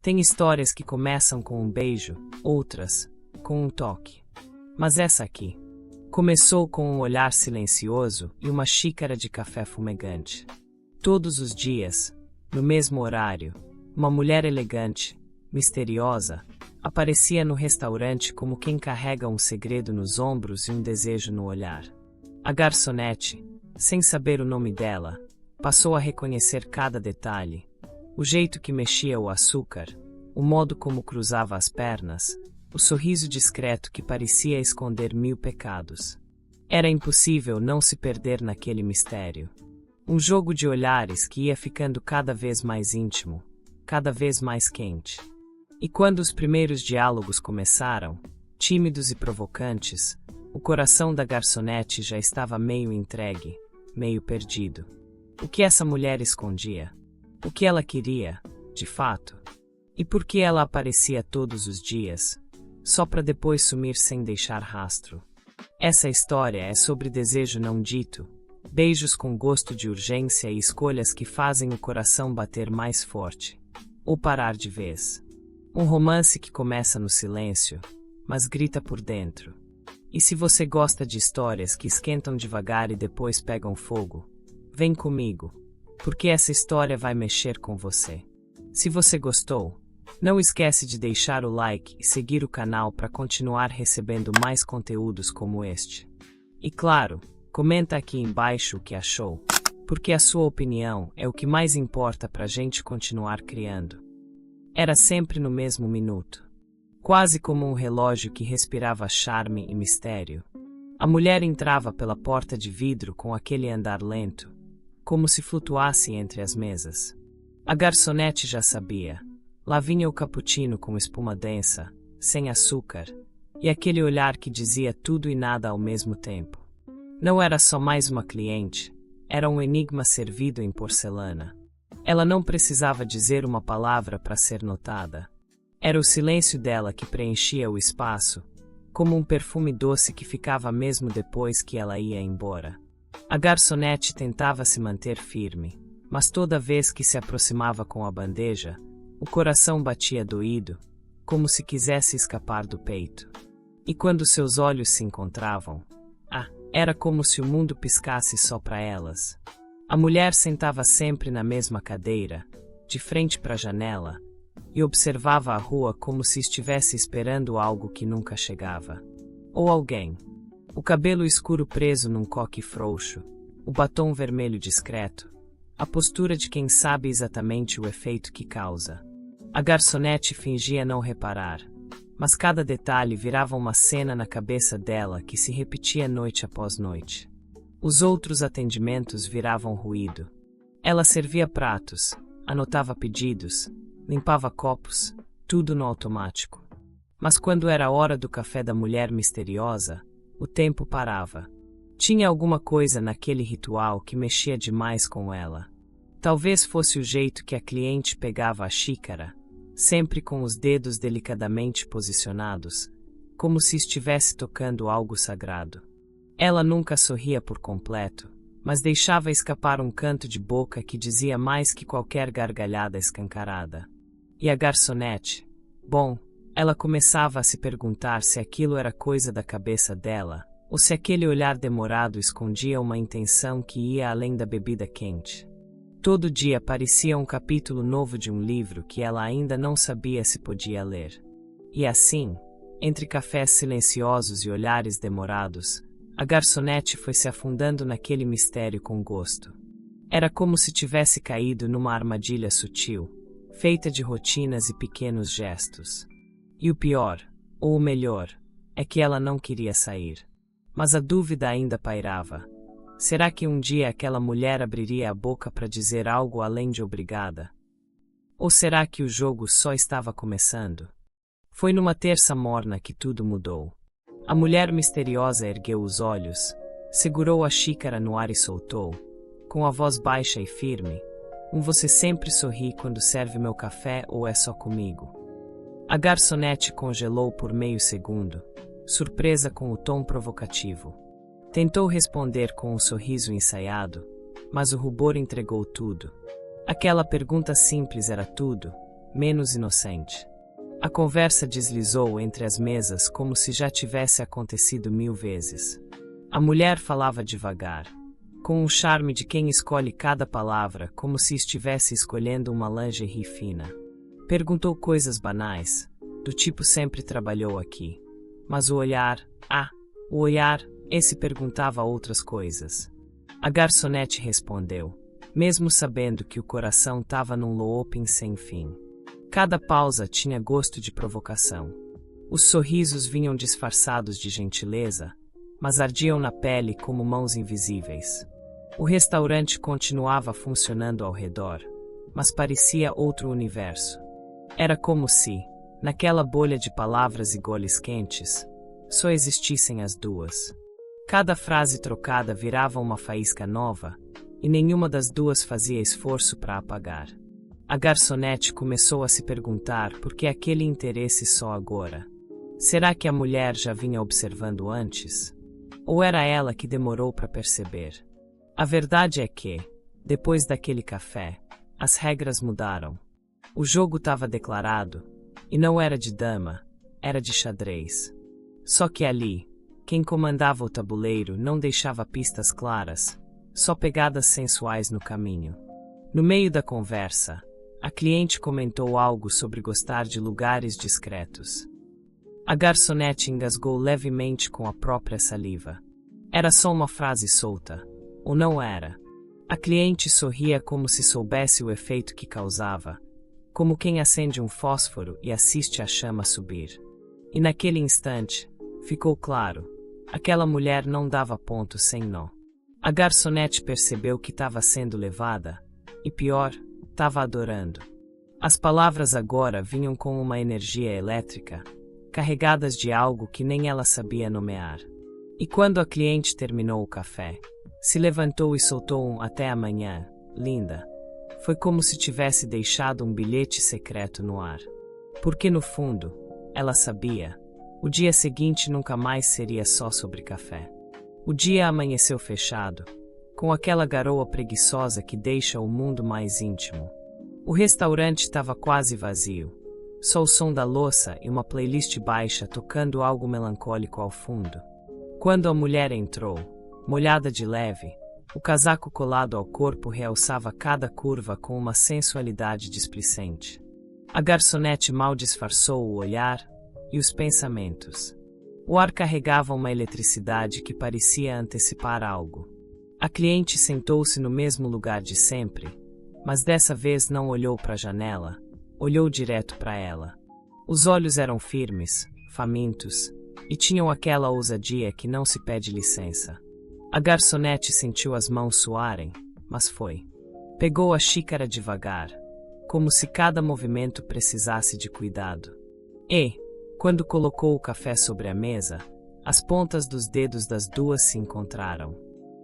Tem histórias que começam com um beijo, outras, com um toque. Mas essa aqui começou com um olhar silencioso e uma xícara de café fumegante. Todos os dias, no mesmo horário, uma mulher elegante, misteriosa, aparecia no restaurante como quem carrega um segredo nos ombros e um desejo no olhar. A garçonete, sem saber o nome dela, passou a reconhecer cada detalhe: o jeito que mexia o açúcar, o modo como cruzava as pernas, o sorriso discreto que parecia esconder 1000 pecados. Era impossível não se perder naquele mistério. Um jogo de olhares que ia ficando cada vez mais íntimo, cada vez mais quente. E quando os primeiros diálogos começaram, tímidos e provocantes, o coração da garçonete já estava meio entregue, meio perdido. O que essa mulher escondia? O que ela queria, de fato? E por que ela aparecia todos os dias, só para depois sumir sem deixar rastro? Essa história é sobre desejo não dito, beijos com gosto de urgência e escolhas que fazem o coração bater mais forte, ou parar de vez. Um romance que começa no silêncio, mas grita por dentro. E se você gosta de histórias que esquentam devagar e depois pegam fogo, vem comigo, porque essa história vai mexer com você. Se você gostou, não esquece de deixar o like e seguir o canal para continuar recebendo mais conteúdos como este. E claro, comenta aqui embaixo o que achou, porque a sua opinião é o que mais importa para a gente continuar criando. Era sempre no mesmo minuto, quase como um relógio que respirava charme e mistério. A mulher entrava pela porta de vidro com aquele andar lento, como se flutuasse entre as mesas. A garçonete já sabia. Lá vinha o cappuccino com espuma densa, sem açúcar, e aquele olhar que dizia tudo e nada ao mesmo tempo. Não era só mais uma cliente, era um enigma servido em porcelana. Ela não precisava dizer uma palavra para ser notada. Era o silêncio dela que preenchia o espaço, como um perfume doce que ficava mesmo depois que ela ia embora. A garçonete tentava se manter firme, mas toda vez que se aproximava com a bandeja, o coração batia doído, como se quisesse escapar do peito. E quando seus olhos se encontravam, era como se o mundo piscasse só para elas. A mulher sentava sempre na mesma cadeira, de frente para a janela, e observava a rua como se estivesse esperando algo que nunca chegava. Ou alguém. O cabelo escuro preso num coque frouxo, o batom vermelho discreto, a postura de quem sabe exatamente o efeito que causa. A garçonete fingia não reparar, mas cada detalhe virava uma cena na cabeça dela que se repetia noite após noite. Os outros atendimentos viravam ruído. Ela servia pratos, anotava pedidos, limpava copos, tudo no automático. Mas quando era a hora do café da mulher misteriosa, o tempo parava. Tinha alguma coisa naquele ritual que mexia demais com ela. Talvez fosse o jeito que a cliente pegava a xícara, sempre com os dedos delicadamente posicionados, como se estivesse tocando algo sagrado. Ela nunca sorria por completo, mas deixava escapar um canto de boca que dizia mais que qualquer gargalhada escancarada. E a garçonete? Bom, ela começava a se perguntar se aquilo era coisa da cabeça dela, ou se aquele olhar demorado escondia uma intenção que ia além da bebida quente. Todo dia parecia um capítulo novo de um livro que ela ainda não sabia se podia ler. E assim, entre cafés silenciosos e olhares demorados, a garçonete foi se afundando naquele mistério com gosto. Era como se tivesse caído numa armadilha sutil, feita de rotinas e pequenos gestos. E o pior, ou o melhor, é que ela não queria sair. Mas a dúvida ainda pairava. Será que um dia aquela mulher abriria a boca para dizer algo além de obrigada? Ou será que o jogo só estava começando? Foi numa terça morna que tudo mudou. A mulher misteriosa ergueu os olhos, segurou a xícara no ar e soltou, com a voz baixa e firme: Você sempre sorri quando serve meu café ou é só comigo? A garçonete congelou por meio segundo, surpresa com o tom provocativo. Tentou responder com um sorriso ensaiado, mas o rubor entregou tudo. Aquela pergunta simples era tudo, menos inocente. A conversa deslizou entre as mesas como se já tivesse acontecido 1000 vezes. A mulher falava devagar, com um charme de quem escolhe cada palavra como se estivesse escolhendo uma lingerie fina. Perguntou coisas banais, do tipo sempre trabalhou aqui. Mas o olhar, esse perguntava outras coisas. A garçonete respondeu, mesmo sabendo que o coração estava num looping sem fim. Cada pausa tinha gosto de provocação. Os sorrisos vinham disfarçados de gentileza, mas ardiam na pele como mãos invisíveis. O restaurante continuava funcionando ao redor, mas parecia outro universo. Era como se, naquela bolha de palavras e goles quentes, só existissem as duas. Cada frase trocada virava uma faísca nova, e nenhuma das duas fazia esforço para apagar. A garçonete começou a se perguntar por que aquele interesse só agora. Será que a mulher já vinha observando antes? Ou era ela que demorou para perceber? A verdade é que, depois daquele café, as regras mudaram. O jogo estava declarado, e não era de dama, era de xadrez. Só que ali, quem comandava o tabuleiro não deixava pistas claras, só pegadas sensuais no caminho. No meio da conversa, a cliente comentou algo sobre gostar de lugares discretos. A garçonete engasgou levemente com a própria saliva. Era só uma frase solta, ou não era? A cliente sorria como se soubesse o efeito que causava, como quem acende um fósforo e assiste a chama subir. E naquele instante, ficou claro, aquela mulher não dava ponto sem nó. A garçonete percebeu que estava sendo levada, e pior, estava adorando. As palavras agora vinham com uma energia elétrica, carregadas de algo que nem ela sabia nomear. E quando a cliente terminou o café, se levantou e soltou um "até amanhã, linda". Foi como se tivesse deixado um bilhete secreto no ar. Porque no fundo, ela sabia, o dia seguinte nunca mais seria só sobre café. O dia amanheceu fechado, com aquela garoa preguiçosa que deixa o mundo mais íntimo. O restaurante estava quase vazio, só o som da louça e uma playlist baixa tocando algo melancólico ao fundo. Quando a mulher entrou, molhada de leve, o casaco colado ao corpo realçava cada curva com uma sensualidade displicente. A garçonete mal disfarçou o olhar e os pensamentos. O ar carregava uma eletricidade que parecia antecipar algo. A cliente sentou-se no mesmo lugar de sempre, mas dessa vez não olhou para a janela, olhou direto para ela. Os olhos eram firmes, famintos, e tinham aquela ousadia que não se pede licença. A garçonete sentiu as mãos suarem, mas foi. Pegou a xícara devagar, como se cada movimento precisasse de cuidado. E, quando colocou o café sobre a mesa, as pontas dos dedos das duas se encontraram.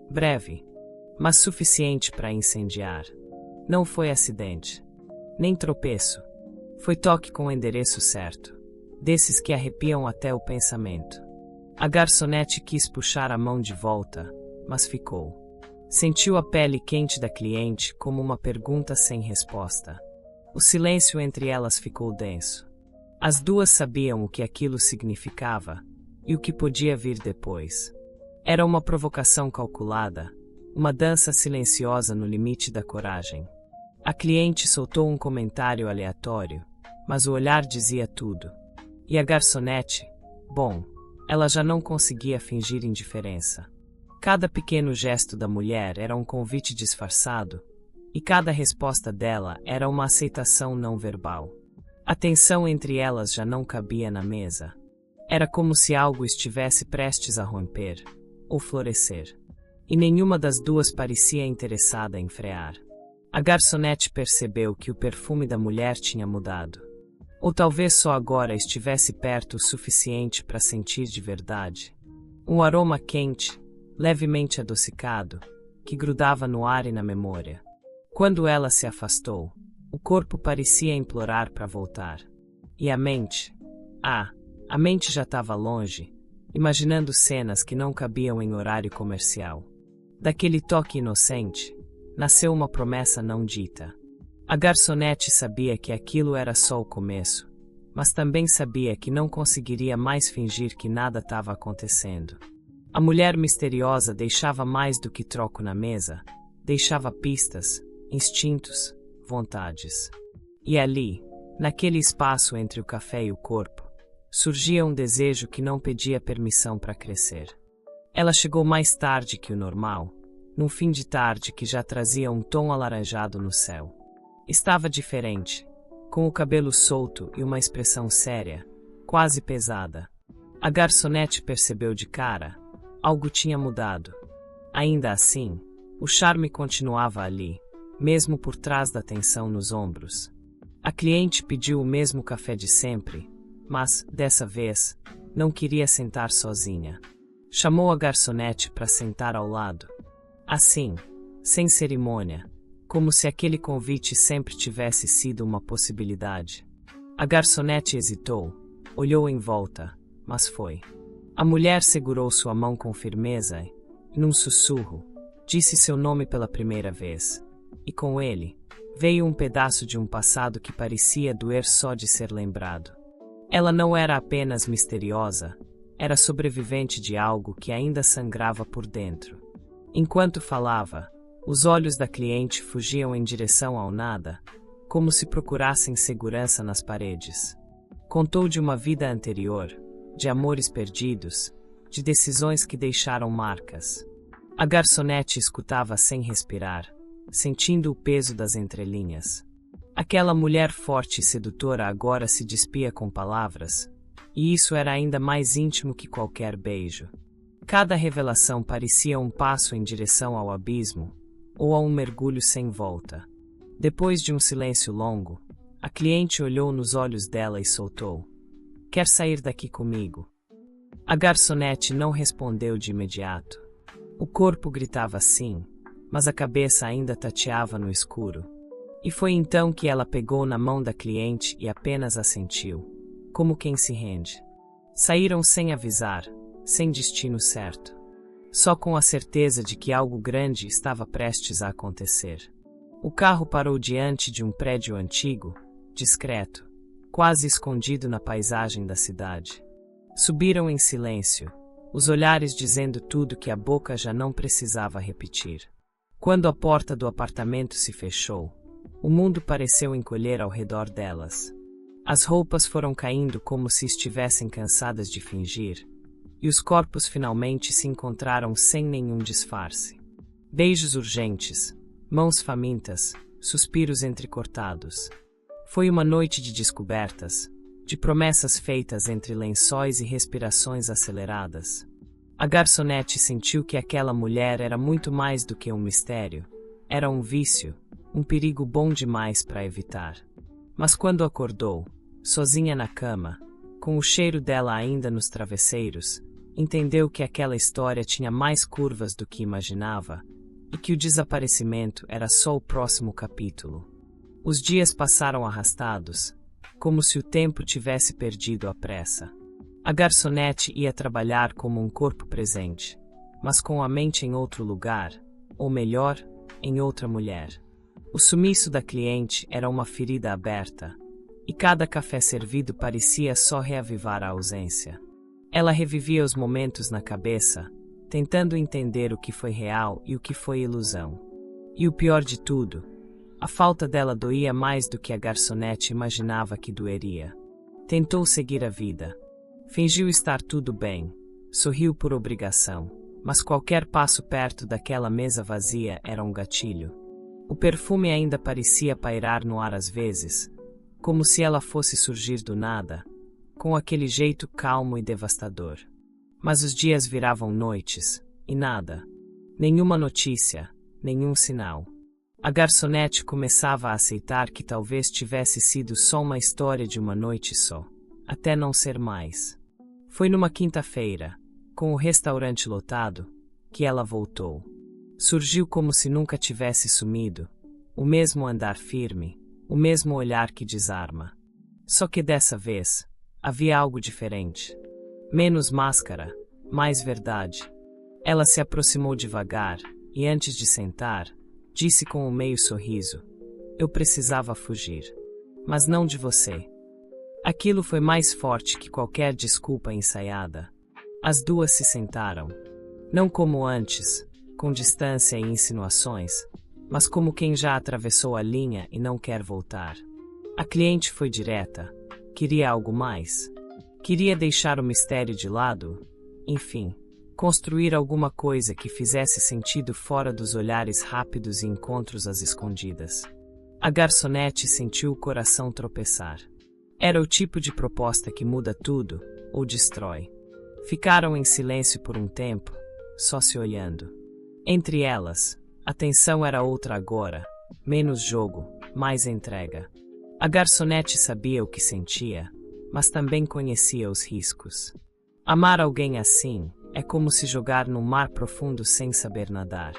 Breve, mas suficiente para incendiar. Não foi acidente, nem tropeço. Foi toque com o endereço certo, desses que arrepiam até o pensamento. A garçonete quis puxar a mão de volta, mas ficou. Sentiu a pele quente da cliente como uma pergunta sem resposta. O silêncio entre elas ficou denso. As duas sabiam o que aquilo significava e o que podia vir depois. Era uma provocação calculada, uma dança silenciosa no limite da coragem. A cliente soltou um comentário aleatório, mas o olhar dizia tudo. E a garçonete, bom, ela já não conseguia fingir indiferença. Cada pequeno gesto da mulher era um convite disfarçado, e cada resposta dela era uma aceitação não verbal. A tensão entre elas já não cabia na mesa. Era como se algo estivesse prestes a romper, ou florescer. E nenhuma das duas parecia interessada em frear. A garçonete percebeu que o perfume da mulher tinha mudado. Ou talvez só agora estivesse perto o suficiente para sentir de verdade. Um aroma quente, levemente adocicado, que grudava no ar e na memória. Quando ela se afastou, o corpo parecia implorar para voltar. E a mente? A mente já estava longe, imaginando cenas que não cabiam em horário comercial. Daquele toque inocente, nasceu uma promessa não dita. A garçonete sabia que aquilo era só o começo, mas também sabia que não conseguiria mais fingir que nada estava acontecendo. A mulher misteriosa deixava mais do que troco na mesa, deixava pistas, instintos, vontades. E ali, naquele espaço entre o café e o corpo, surgia um desejo que não pedia permissão para crescer. Ela chegou mais tarde que o normal, num fim de tarde que já trazia um tom alaranjado no céu. Estava diferente, com o cabelo solto e uma expressão séria, quase pesada. A garçonete percebeu de cara, algo tinha mudado. Ainda assim, o charme continuava ali, mesmo por trás da tensão nos ombros. A cliente pediu o mesmo café de sempre, mas, dessa vez, não queria sentar sozinha. Chamou a garçonete para sentar ao lado. Assim, sem cerimônia, como se aquele convite sempre tivesse sido uma possibilidade. A garçonete hesitou, olhou em volta, mas foi. A mulher segurou sua mão com firmeza e, num sussurro, disse seu nome pela primeira vez. E com ele, veio um pedaço de um passado que parecia doer só de ser lembrado. Ela não era apenas misteriosa, era sobrevivente de algo que ainda sangrava por dentro. Enquanto falava, os olhos da cliente fugiam em direção ao nada, como se procurassem segurança nas paredes. Contou de uma vida anterior, de amores perdidos, de decisões que deixaram marcas. A garçonete escutava sem respirar, sentindo o peso das entrelinhas. Aquela mulher forte e sedutora agora se despia com palavras, e isso era ainda mais íntimo que qualquer beijo. Cada revelação parecia um passo em direção ao abismo, ou a um mergulho sem volta. Depois de um silêncio longo, a cliente olhou nos olhos dela e soltou: "Quer sair daqui comigo?" A garçonete não respondeu de imediato. O corpo gritava sim, mas a cabeça ainda tateava no escuro. E foi então que ela pegou na mão da cliente e apenas assentiu, como quem se rende. Saíram sem avisar, sem destino certo. Só com a certeza de que algo grande estava prestes a acontecer. O carro parou diante de um prédio antigo, discreto, quase escondido na paisagem da cidade. Subiram em silêncio, os olhares dizendo tudo que a boca já não precisava repetir. Quando a porta do apartamento se fechou, o mundo pareceu encolher ao redor delas. As roupas foram caindo como se estivessem cansadas de fingir, e os corpos finalmente se encontraram sem nenhum disfarce. Beijos urgentes, mãos famintas, suspiros entrecortados. Foi uma noite de descobertas, de promessas feitas entre lençóis e respirações aceleradas. A garçonete sentiu que aquela mulher era muito mais do que um mistério. Era um vício, um perigo bom demais para evitar. Mas quando acordou, sozinha na cama, com o cheiro dela ainda nos travesseiros, entendeu que aquela história tinha mais curvas do que imaginava e que o desaparecimento era só o próximo capítulo. Os dias passaram arrastados, como se o tempo tivesse perdido a pressa. A garçonete ia trabalhar como um corpo presente, mas com a mente em outro lugar, ou melhor, em outra mulher. O sumiço da cliente era uma ferida aberta, e cada café servido parecia só reavivar a ausência. Ela revivia os momentos na cabeça, tentando entender o que foi real e o que foi ilusão. E o pior de tudo, a falta dela doía mais do que a garçonete imaginava que doeria. Tentou seguir a vida. Fingiu estar tudo bem, sorriu por obrigação, mas qualquer passo perto daquela mesa vazia era um gatilho. O perfume ainda parecia pairar no ar às vezes, como se ela fosse surgir do nada, com aquele jeito calmo e devastador. Mas os dias viravam noites, e nada. Nenhuma notícia, nenhum sinal. A garçonete começava a aceitar que talvez tivesse sido só uma história de uma noite só, até não ser mais. Foi numa quinta-feira, com o restaurante lotado, que ela voltou. Surgiu como se nunca tivesse sumido, o mesmo andar firme, o mesmo olhar que desarma. Só que dessa vez, havia algo diferente. Menos máscara, mais verdade. Ela se aproximou devagar, e antes de sentar, disse com um meio sorriso: Eu precisava fugir. Mas não de você. Aquilo foi mais forte que qualquer desculpa ensaiada. As duas se sentaram. Não como antes, com distância e insinuações, mas como quem já atravessou a linha e não quer voltar. A cliente foi direta. Queria algo mais. Queria deixar o mistério de lado. Enfim, construir alguma coisa que fizesse sentido fora dos olhares rápidos e encontros às escondidas. A garçonete sentiu o coração tropeçar. Era o tipo de proposta que muda tudo ou destrói. Ficaram em silêncio por um tempo, só se olhando. Entre elas, a tensão era outra agora, menos jogo, mais entrega. A garçonete sabia o que sentia, mas também conhecia os riscos. Amar alguém assim é como se jogar num mar profundo sem saber nadar.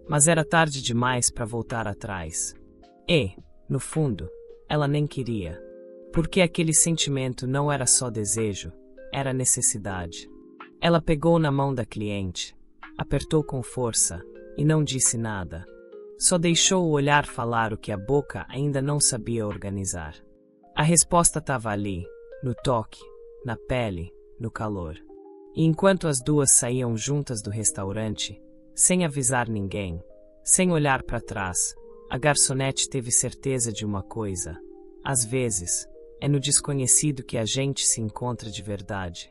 Mas era tarde demais para voltar atrás. E, no fundo, ela nem queria. Porque aquele sentimento não era só desejo, era necessidade. Ela pegou na mão da cliente, apertou com força e não disse nada. Só deixou o olhar falar o que a boca ainda não sabia organizar. A resposta estava ali, no toque, na pele, no calor. E enquanto as duas saíam juntas do restaurante, sem avisar ninguém, sem olhar para trás, a garçonete teve certeza de uma coisa. Às vezes, é no desconhecido que a gente se encontra de verdade.